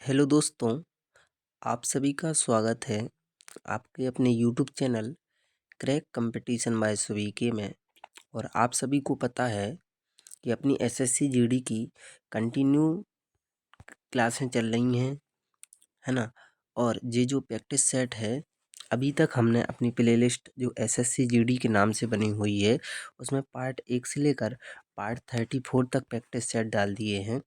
Hello दोस्तों, आप सभी का स्वागत है आपके अपने YouTube channel crack competition by सुवीके में। और आप सभी को पता है कि अपनी एसएससी जीडी की कंटिन्यू क्लासें चल रही हैं, है ना। और ये जो प्रैक्टिस सेट है, अभी तक हमने अपनी प्लेलिस्ट जो एसएससी जीडी के नाम से बनी हुई है उसमें पार्ट 1 से लेकर पार्ट 34 तक प्रैक्टिस सेट डाल दिए हैं।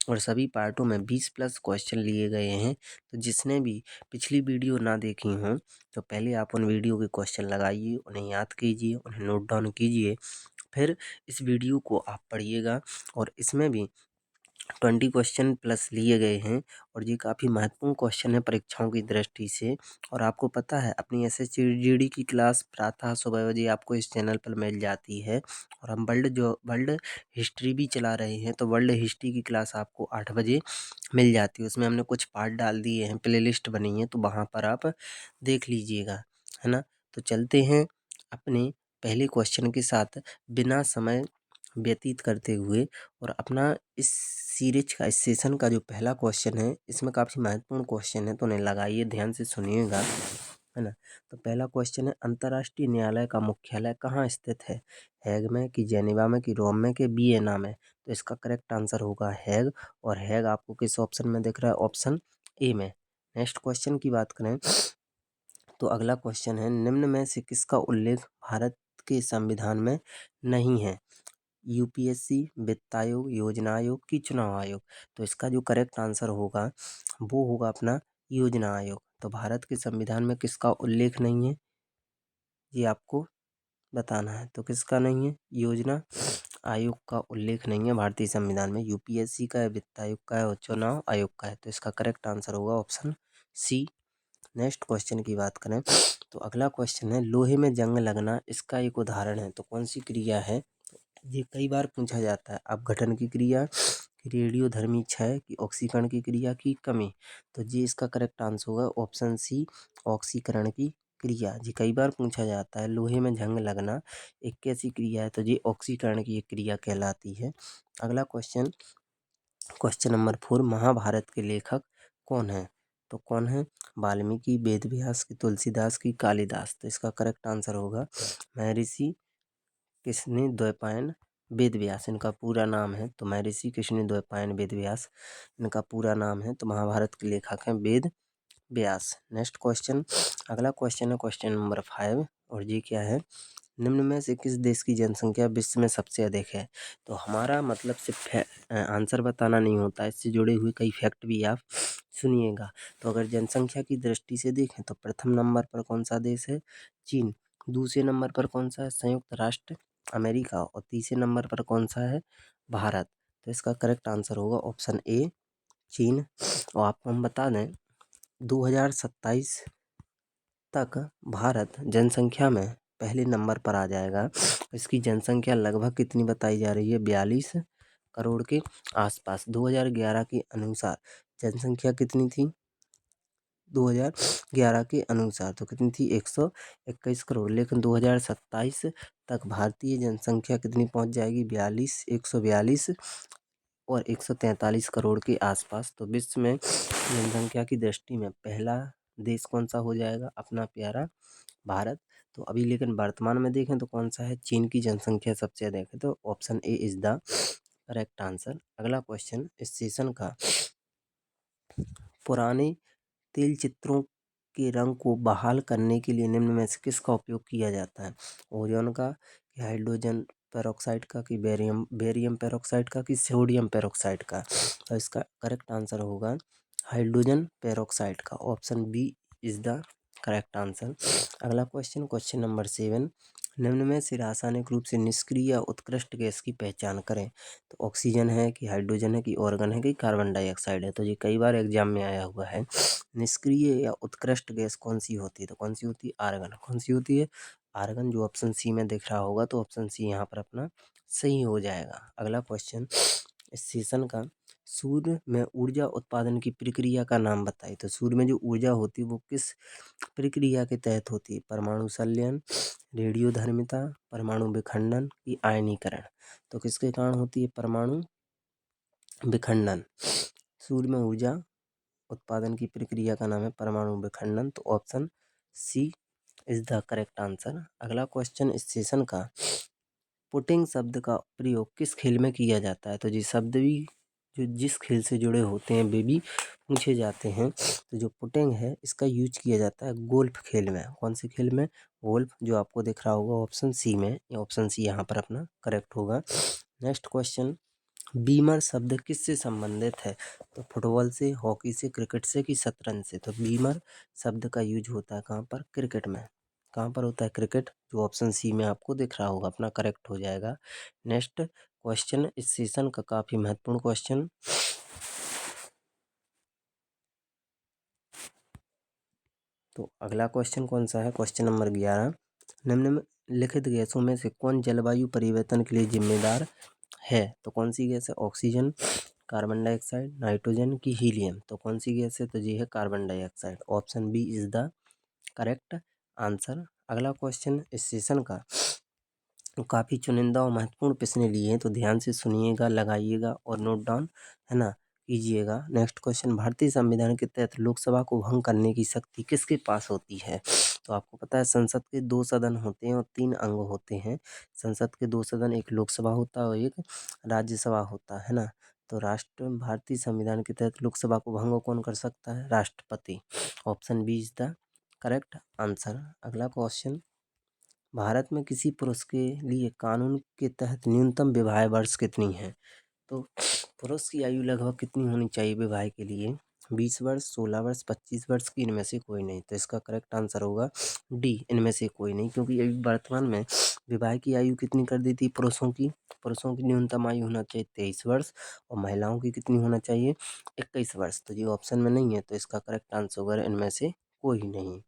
और सभी पार्टों में 20+ क्वेश्चन लिए गए हैं। तो जिसने भी पिछली वीडियो ना देखी हों तो पहले आप उन वीडियो के क्वेश्चन लगाइए, उन्हें याद कीजिए, उन्हें नोट डाउन कीजिए, फिर इस वीडियो को आप पढ़िएगा। और इसमें भी 20 क्वेश्चन प्लस लिए गए हैं और ये काफ़ी महत्वपूर्ण क्वेश्चन है परीक्षाओं की दृष्टि से। और आपको पता है अपनी एसएससी जीडी की क्लास प्रातः सुबह बजे आपको इस चैनल पर मिल जाती है। और हम वर्ल्ड हिस्ट्री भी चला रहे हैं, तो वर्ल्ड हिस्ट्री की क्लास आपको 8 बजे मिल जाती है। उसमें हमने कुछ पार्ट डाल दिए हैं, प्लेलिस्ट बनी है, तो वहाँ पर आप देख लीजिएगा, है ना। तो चलते हैं अपने पहले क्वेश्चन के साथ बिना समय व्यतीत करते हुए। और अपना इस सीरीज का, इस सेशन का जो पहला क्वेश्चन है, इसमें काफ़ी महत्वपूर्ण क्वेश्चन है, तो उन्हें लगाइए, ध्यान से सुनिएगा, है ना। तो पहला क्वेश्चन है, अंतर्राष्ट्रीय न्यायालय का मुख्यालय कहाँ स्थित है? हैग में, कि जेनेवा में, कि रोम में, कि वियना में? तो इसका करेक्ट आंसर होगा हैग। और हैग आपको किस ऑप्शन में दिख रहा है? ऑप्शन ए में। नेक्स्ट क्वेश्चन की बात करें तो अगला क्वेश्चन है, निम्न में से किसका उल्लेख भारत के संविधान में नहीं है? यूपीएससी, वित्त आयोग, योजना आयोग, की चुनाव आयोग? तो इसका जो करेक्ट आंसर होगा वो होगा अपना योजना आयोग। तो भारत के संविधान में किसका उल्लेख नहीं है, ये आपको बताना है। तो किसका नहीं है? योजना आयोग का उल्लेख नहीं है भारतीय संविधान में। यूपीएससी का है, वित्त आयोग का है और चुनाव आयोग का है। तो इसका करेक्ट आंसर होगा ऑप्शन सी। नेक्स्ट क्वेश्चन की बात करें तो अगला क्वेश्चन है, लोहे में जंग लगना इसका एक उदाहरण है। तो कौन सी क्रिया है? ये कई बार पूछा जाता है। अपघटन की क्रिया, कि रेडियोधर्मी क्षय, की ऑक्सीकरण की क्रिया, की कमी? तो ये इसका करेक्ट आंसर होगा ऑप्शन सी, ऑक्सीकरण की क्रिया। जी कई बार पूछा जाता है, लोहे में जंग लगना एक कैसी क्रिया है? तो ये ऑक्सीकरण की एक क्रिया कहलाती है। अगला क्वेश्चन, क्वेश्चन नंबर 4, महाभारत के लेखक कौन है? तो कौन है? वाल्मीकि, वेद व्यास, की तुलसीदास, की कालिदास? तो इसका करेक्ट आंसर होगा महर्षि किसने द्वैपायन वेद व्यास, इनका पूरा नाम है। तो महर्षि किसने द्वैपायन वेद व्यास इनका पूरा नाम है। तो महाभारत के लेखक हैं वेद व्यास। नेक्स्ट क्वेश्चन, अगला क्वेश्चन है क्वेश्चन नंबर 5 और ये क्या है, निम्न में से किस देश की जनसंख्या विश्व में सबसे अधिक है? तो हमारा मतलब सिर्फ आंसर बताना नहीं होता, इससे जुड़े हुए कई फैक्ट भी आप सुनिएगा। तो अगर जनसंख्या की दृष्टि से देखें तो प्रथम नंबर पर कौन सा देश है? चीन। दूसरे नंबर पर कौन सा है? संयुक्त राष्ट्र अमेरिका। और तीसरे नंबर पर कौन सा है? भारत। तो इसका करेक्ट आंसर होगा ऑप्शन ए, चीन। और आपको हम बता दें 2027 तक भारत जनसंख्या में पहले नंबर पर आ जाएगा। इसकी जनसंख्या लगभग कितनी बताई जा रही है? 42 करोड़ के आसपास। 2011 के अनुसार जनसंख्या कितनी थी? 2011 के अनुसार तो कितनी थी? 121 करोड़। लेकिन 2027 तक भारतीय जनसंख्या कितनी पहुंच जाएगी? 142 और 143 करोड़ के आसपास। तो विश्व में जनसंख्या की दृष्टि में पहला देश कौन सा हो जाएगा? अपना प्यारा भारत। तो अभी लेकिन वर्तमान में देखें तो कौन सा है? चीन की जनसंख्या सबसे अधिक है। तो option A is the correct answer. अगला क्वेश्चन, इस सेशन का, पुराने तेल चित्रों के रंग को बहाल करने के लिए निम्न में से किसका उपयोग किया जाता है? ओजोन का, कि हाइड्रोजन पेरोक्साइड का, कि बेरियम पेरोक्साइड का, कि सोडियम पेरोक्साइड का? तो इसका करेक्ट आंसर होगा हाइड्रोजन पेरोक्साइड का। Option B is the correct answer. अगला क्वेश्चन, क्वेश्चन नंबर 7, निम्न में से रासायनिक रूप से निष्क्रिय या उत्कृष्ट गैस की पहचान करें। तो ऑक्सीजन है, कि हाइड्रोजन है, कि ऑर्गन है, कि कार्बन डाइऑक्साइड है? तो ये कई बार एग्जाम में आया हुआ है। निष्क्रिय या उत्कृष्ट गैस कौन सी होती है? तो कौन सी होती है? आर्गन। कौन सी होती है? आर्गन, जो ऑप्शन सी में दिख रहा होगा। तो ऑप्शन सी यहाँ पर अपना सही हो जाएगा। अगला क्वेश्चन, इस सेशन का, सूर्य में ऊर्जा उत्पादन की प्रक्रिया का नाम बताइए। तो सूर्य में जो ऊर्जा होती है वो किस प्रक्रिया के तहत होती है? परमाणु संलयन, रेडियोधर्मिता, परमाणु विखंडन, की आयनीकरण? तो किसके कारण होती है? परमाणु विखंडन। सूर्य में ऊर्जा उत्पादन की प्रक्रिया का नाम है परमाणु विखंडन। तो option C is the correct answer. अगला क्वेश्चन, स्टेशन का पुटिंग शब्द का प्रयोग किस खेल में किया जाता है? तो जी शब्द भी जो जिस खेल से जुड़े होते हैं वे भी पूछे जाते हैं। तो जो पुटिंग है इसका यूज किया जाता है गोल्फ खेल में। कौन से खेल में? गोल्फ, जो आपको दिख रहा होगा ऑप्शन सी में। ये ऑप्शन सी यहाँ पर अपना करेक्ट होगा। नेक्स्ट क्वेश्चन, बीमर शब्द किससे संबंधित है? तो फुटबॉल से, हॉकी से, क्रिकेट से कि शतरंज से? तो बीमर शब्द का यूज होता है कहाँ पर? क्रिकेट में। कहाँ पर होता है? क्रिकेट, जो ऑप्शन सी में आपको दिख रहा होगा अपना करेक्ट हो जाएगा। नेक्स्ट क्वेश्चन, इस सेशन का काफी महत्वपूर्ण क्वेश्चन, तो अगला क्वेश्चन कौन सा है? क्वेश्चन नंबर 11, निम्नलिखित गैसों में से कौन जलवायु परिवर्तन के लिए जिम्मेदार है? तो कौन सी गैस है? ऑक्सीजन, कार्बन डाइऑक्साइड, नाइट्रोजन की हीलियम? तो कौन सी गैस है? तो ये है carbon dioxide. Option B is the correct answer. अगला क्वेश्चन, इस सेशन का काफ़ी चुनिंदा और महत्वपूर्ण प्रश्न लिए हैं, तो ध्यान से सुनिएगा, लगाइएगा और नोट डाउन है ना कीजिएगा। नेक्स्ट क्वेश्चन, भारतीय संविधान के तहत लोकसभा को भंग करने की शक्ति किसके पास होती है? तो आपको पता है संसद के 2 सदन होते हैं और 3 अंग होते हैं। संसद के 2 सदन, एक लोकसभा होता है और एक राज्यसभा होता है ना। तो भारतीय संविधान के तहत लोकसभा को भंग कौन कर सकता है? राष्ट्रपति। Option B is the correct answer. अगला क्वेश्चन, भारत में किसी पुरुष के लिए कानून के तहत न्यूनतम विवाह वर्ष कितनी है? तो पुरुष की आयु लगभग कितनी होनी चाहिए विवाह के लिए? 20 वर्ष, 16 वर्ष, 25 वर्ष की इनमें से कोई नहीं? तो इसका करेक्ट आंसर होगा डी, इनमें से कोई नहीं, क्योंकि अभी वर्तमान में विवाह की आयु कितनी कर दी थी पुरुषों की न्यूनतम आयु होना चाहिए 23 वर्ष और महिलाओं की कितनी होना चाहिए? 21 वर्ष। तो ये ऑप्शन में नहीं है, तो इसका करेक्ट आंसर होगा इनमें से कोई नहीं।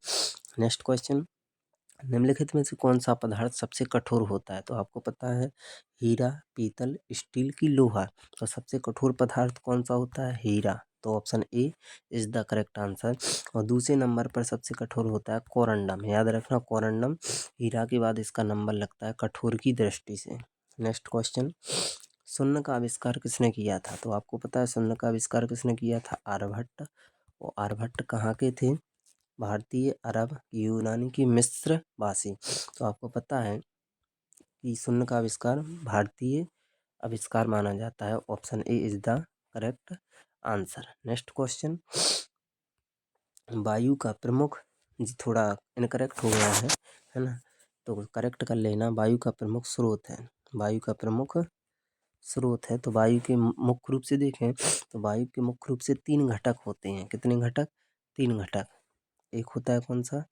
नेक्स्ट क्वेश्चन, निम्नलिखित में से कौन सा पदार्थ सबसे कठोर होता है? तो आपको पता है हीरा, पीतल, स्टील की लोहा? तो सबसे कठोर पदार्थ कौन सा होता है? हीरा। तो option A is the correct answer. और दूसरे नंबर पर सबसे कठोर होता है कोरंडम। याद रखना, कोरंडम हीरा के बाद इसका नंबर लगता है कठोर की दृष्टि से। नेक्स्ट क्वेश्चन, शून्य का आविष्कार किसने किया था? तो आपको पता है शून्य का आविष्कार किसने किया था? आर्यभट्ट। और आर्यभट्ट कहाँ के थे? भारतीय, अरब, यूनानी की मिस्र भाषी? तो आपको पता है कि शून्य का आविष्कार भारतीय आविष्कार माना जाता है। Option A is the correct answer. Next question, वायु का प्रमुख, जी थोड़ा इनकरेक्ट हो गया है ना, तो करेक्ट कर लेना। वायु का प्रमुख स्रोत है, वायु का प्रमुख स्रोत है। तो वायु के मुख्य रूप से देखें तो वायु के मुख्य रूप से 3 घटक होते हैं। कितने घटक? 3 घटक। एक होता है कौन सा?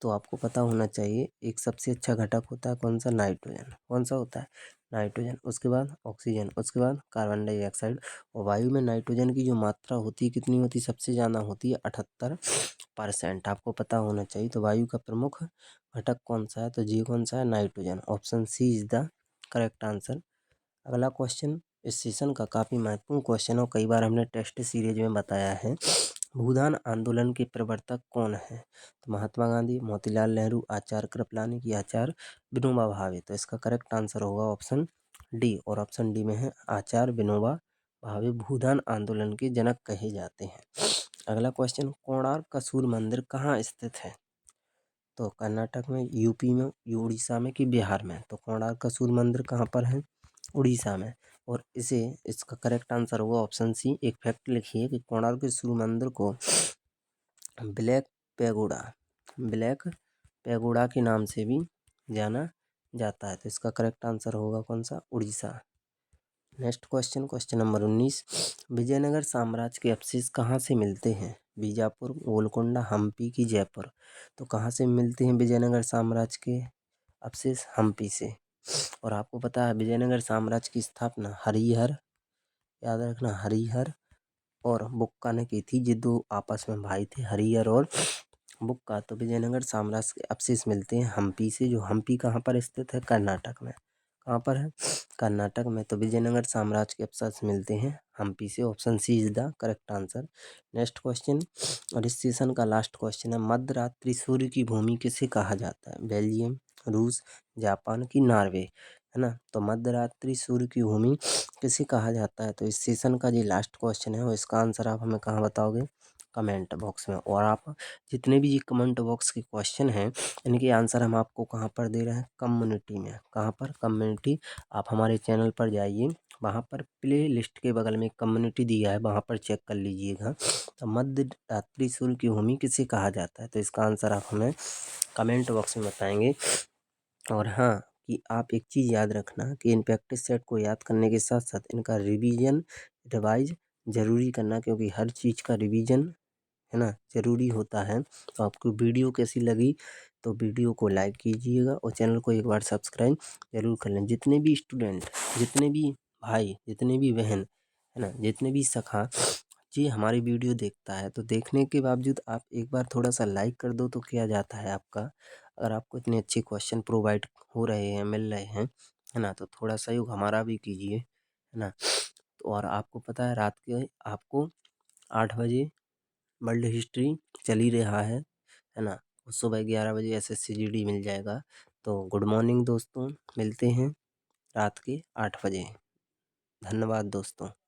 तो आपको पता होना चाहिए, एक सबसे अच्छा घटक होता है कौन सा? नाइट्रोजन। कौन सा होता है? नाइट्रोजन। उसके बाद ऑक्सीजन, उसके बाद कार्बन डाइऑक्साइड। और वायु में नाइट्रोजन की जो मात्रा होती है कितनी होती है? सबसे ज़्यादा होती है 78%। आपको पता होना चाहिए। तो वायु का प्रमुख घटक कौन सा है? तो जी कौन सा है? Nitrogen. Option C is the correct answer. अगला क्वेश्चन, इस सेशन का काफ़ी महत्वपूर्ण क्वेश्चन और कई बार हमने टेस्ट सीरीज में बताया है। भूदान आंदोलन के प्रवर्तक कौन है? तो महात्मा गांधी, मोतीलाल नेहरू, आचार्य कृपलानी की आचार्य विनोबा भावे? तो इसका करेक्ट आंसर होगा ऑप्शन डी। और ऑप्शन डी में है आचार्य विनोबा भावे भूदान आंदोलन के जनक कहे जाते हैं। अगला क्वेश्चन, कोणार्क का सूर्य मंदिर कहाँ स्थित है? तो कर्नाटक में, यूपी में, उड़ीसा में कि बिहार में? तो कोणार्क का सूर्य मंदिर कहाँ पर है? उड़ीसा में। और इसका करेक्ट आंसर होगा ऑप्शन सी। एक फैक्ट लिखिए कि कोणार्क के सूर्य मंदिर को ब्लैक पैगोडा ब्लैक पैगोडा के नाम से भी जाना जाता है। तो इसका करेक्ट आंसर होगा कौन सा? Orissa. Next question, question number 19, Vijayanagar साम्राज्य के अवशेष कहाँ से मिलते हैं? बीजापुर, गोलकोंडा, हम्पी की जयपुर? तो कहाँ से मिलते हैं विजयनगर साम्राज्य के अवशेष? हम्पी से। और आपको पता है विजयनगर साम्राज्य की स्थापना हरिहर, याद रखना, हरिहर और बुक्का ने की थी। ये 2 आपस में भाई थे, हरिहर और बुक्का। तो विजयनगर साम्राज्य के अवशेष मिलते हैं हम्पी से, जो हम्पी कहाँ पर स्थित है? कर्नाटक में। कहाँ पर है? कर्नाटक में। तो विजयनगर साम्राज्य के अवशेष मिलते हैं हम्पी से। Option C is the correct answer. Next question, और इस सेशन का लास्ट क्वेश्चन है, मध्यरात्रि सूर्य की भूमि किसे कहा जाता है? बेल्जियम, रूस, जापान की नॉर्वे? है ना। तो मध्यरात्रि सूर्य की भूमि किसे कहा जाता है? तो इस सेशन का ये लास्ट क्वेश्चन है और इसका आंसर आप हमें कहाँ बताओगे? कमेंट बॉक्स में। और आप जितने भी ये कमेंट बॉक्स के क्वेश्चन हैं इनके आंसर हम आपको कहाँ पर दे रहे हैं? कम्युनिटी में। कहाँ पर? कम्युनिटी। आप हमारे चैनल पर जाइए, वहाँ पर प्ले लिस्ट के बगल में कम्युनिटी दिया है, वहाँ पर चेक कर लीजिएगा। तो मध्य रात्रि सूर्य की भूमि किसे कहा जाता है? तो इसका आंसर आप हमें कमेंट बॉक्स में बताएंगे। और हाँ, कि आप एक चीज़ याद रखना कि इन प्रैक्टिस सेट को याद करने के साथ साथ इनका रिवाइज ज़रूरी करना, क्योंकि हर चीज़ का रिवीजन, है ना, ज़रूरी होता है। तो आपको वीडियो कैसी लगी? तो वीडियो को लाइक कीजिएगा और चैनल को एक बार सब्सक्राइब ज़रूर कर लें। जितने भी स्टूडेंट, जितने भी भाई, जितने भी बहन, है ना, जितने भी सखा जी हमारी वीडियो देखता है, तो देखने के बावजूद आप एक बार थोड़ा सा लाइक कर दो तो क्या जाता है आपका। अगर आपको इतने अच्छे क्वेश्चन प्रोवाइड हो रहे हैं, मिल रहे हैं, है ना, तो थोड़ा सहयोग हमारा भी कीजिए, है ना। तो और आपको पता है रात के आपको 8 बजे वर्ल्ड हिस्ट्री चल ही रहा है ना। और सुबह 11 बजे SSC GD मिल जाएगा। तो गुड मॉर्निंग दोस्तों, मिलते हैं रात के 8 बजे। धन्यवाद दोस्तों।